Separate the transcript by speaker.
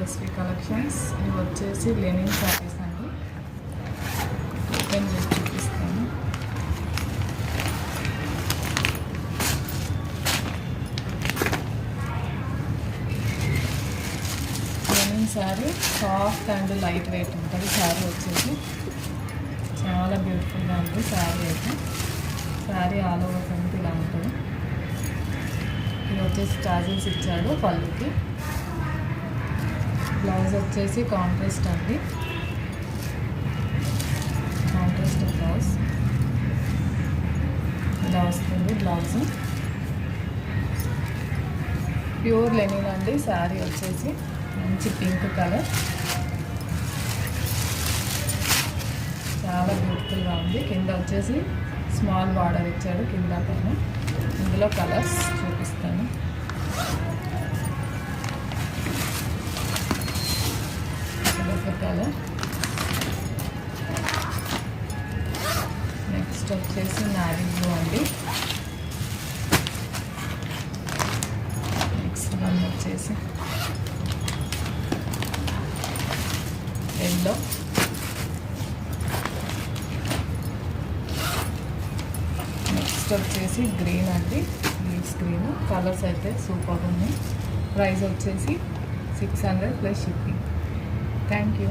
Speaker 1: Bhagyashree collections. ఇవి వచ్చేసి Lenin saris అండి. ఓపెన్ చేసి చూపిస్తాను. Linen sari soft and light weight ఉంటుంది. శారీ వచ్చేసి చాలా బ్యూటిఫుల్గా ఉంది. శారీ అయితే శారీ ఆల్ ఓవర్ అంతా ఇలా ఉంటుంది. ఇది వచ్చేసి టాజిల్స్ ఇచ్చాడు పళ్ళుకి. బ్లౌజ్ వచ్చేసి కాంట్రాస్ట్ అండి, కాంట్రాస్ట్ బ్లౌజ్ ఇలా వస్తుంది. బ్లౌజ్ ప్యూర్ లెనిన్ అండి. శారీ వచ్చేసి మంచి పింక్ కలర్, చాలా బ్యూటిఫుల్గా ఉంది. కింద వచ్చేసి స్మాల్ బార్డర్ ఇచ్చాడు కింద పైన. ఇందులో కలర్స్ చూపిస్తాను. కలర్ నెక్స్ట్ వచ్చేసి నావీ బ్లూ అండి. నెక్స్ట్ వన్ వచ్చేసి ఎల్లో, నెక్స్ట్ వచ్చేసి గ్రీన్ అండి. Leaves green. కలర్స్ అయితే సూపర్ ఉన్నాయి. ప్రైస్ వచ్చేసి 600 ప్లస్ షిప్పింగ్. Thank you.